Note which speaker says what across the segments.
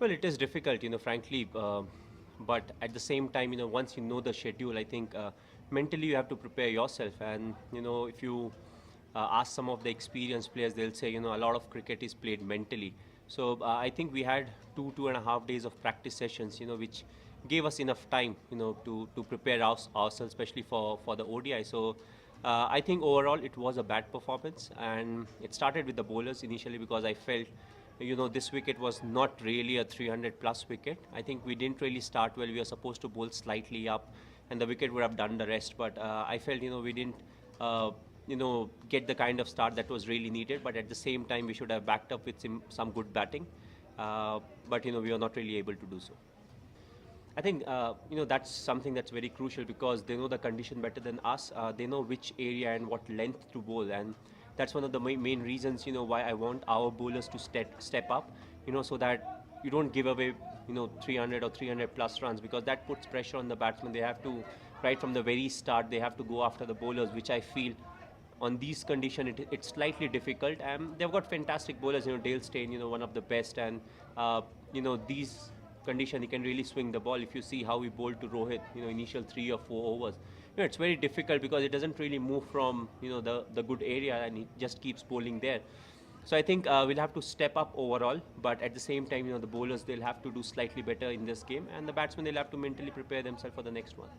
Speaker 1: Well, it is difficult, frankly, but at the same time, once you know the schedule, I think mentally you have to prepare yourself. And, if you ask some of the experienced players, they'll say, a lot of cricket is played mentally. So I think we had 2.5 days of practice sessions, which gave us enough time, to prepare ourselves, especially for the ODI. So I think overall it was a bad performance, and it started with the bowlers initially because I felt this wicket was not really a 300 plus wicket. I think we didn't really start well. We were supposed to bowl slightly up, and the wicket would have done the rest. But I felt, we didn't, get the kind of start that was really needed. But at the same time, we should have backed up with some good batting. But, we were not really able to do so. I think that's something that's very crucial because they know the condition better than us. They know which area and what length to bowl, and that's one of the main reasons why I want our bowlers to step up. So that you don't give away 300 or 300 plus runs, because that puts pressure on the batsmen. They have to, right from the very start, they have to go after the bowlers, which I feel on these conditions it's slightly difficult. And they've got fantastic bowlers. Dale Steyn, one of the best, and these condition he can really swing the ball. If you see how he bowled to Rohit, initial 3 or 4 overs, it's very difficult because it doesn't really move from the good area, and he just keeps bowling there. So I think we'll have to step up overall, but at the same time, the bowlers, they'll have to do slightly better in this game, and the batsmen, they'll have to mentally prepare themselves for the next one.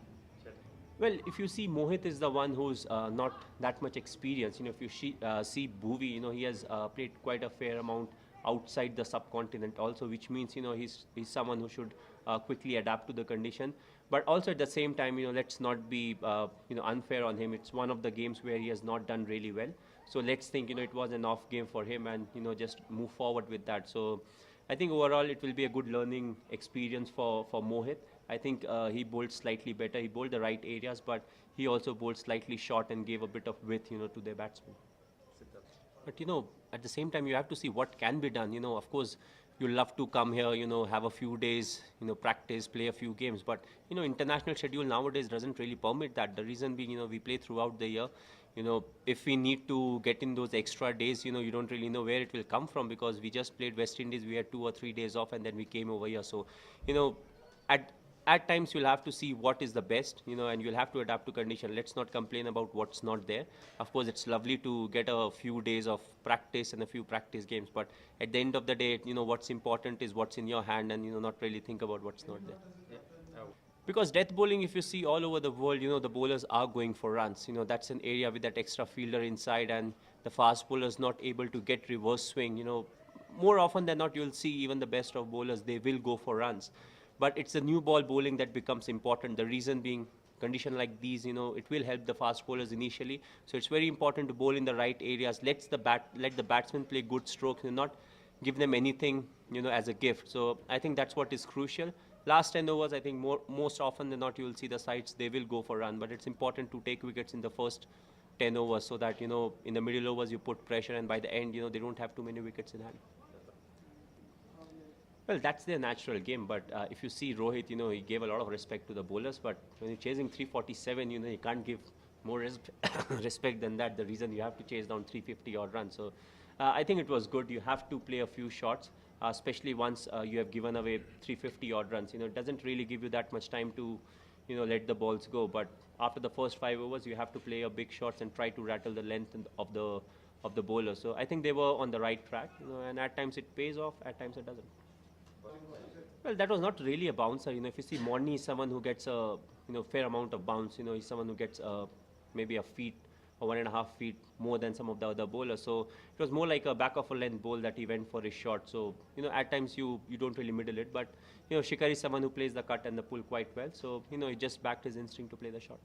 Speaker 1: Well, if you see, Mohit is the one who's not that much experienced. If you see Bhuvi, he has played quite a fair amount outside the subcontinent also, which means, he's someone who should quickly adapt to the condition. But also at the same time, let's not be, unfair on him. It's one of the games where he has not done really well. So let's think, it was an off game for him, and, just move forward with that. So I think overall it will be a good learning experience for Mohit. I think he bowled slightly better. He bowled the right areas, but he also bowled slightly short and gave a bit of width, to their batsmen. But at the same time, you have to see what can be done. Of course, you love to come here, have a few days, practice, play a few games. But international schedule nowadays doesn't really permit that. The reason being, we play throughout the year. If we need to get in those extra days, you don't really know where it will come from, because we just played West Indies. We had 2 or 3 days off, and then we came over here. So, at at times you'll have to see what is the best, and you'll have to adapt to condition. Let's not complain about what's not there. Of course, it's lovely to get a few days of practice and a few practice games, but at the end of the day, what's important is what's in your hand, and not really think about what's not there. Because death bowling, if you see all over the world, the bowlers are going for runs. That's an area with that extra fielder inside, and the fast bowlers not able to get reverse swing. More often than not, you'll see even the best of bowlers, they will go for runs. But it's the new ball bowling that becomes important. The reason being, condition like these, it will help the fast bowlers initially. So it's very important to bowl in the right areas. Let the batsmen play good strokes, and not give them anything, as a gift. So I think that's what is crucial. Last 10 overs, I think most often than not, you will see the sides, they will go for run. But it's important to take wickets in the first 10 overs, so that, in the middle overs, you put pressure, and by the end, they don't have too many wickets in hand. Well, that's their natural game. But if you see Rohit, he gave a lot of respect to the bowlers. But when you're chasing 347, you can't give more respect than that. The reason you have to chase down 350 odd runs. So I think it was good. You have to play a few shots, especially once you have given away 350 odd runs. It doesn't really give you that much time to, let the balls go. But after the first 5 overs, you have to play a big shots and try to rattle the length of the bowler. So I think they were on the right track. And at times it pays off, at times it doesn't. Well, that was not really a bouncer. If you see, Morny is someone who gets a fair amount of bounce. He's someone who gets maybe a feet or 1.5 feet more than some of the other bowlers. So it was more like a back of a length bowl that he went for his shot. So at times you don't really middle it, but Shikhar is someone who plays the cut and the pull quite well. So he just backed his instinct to play the shot.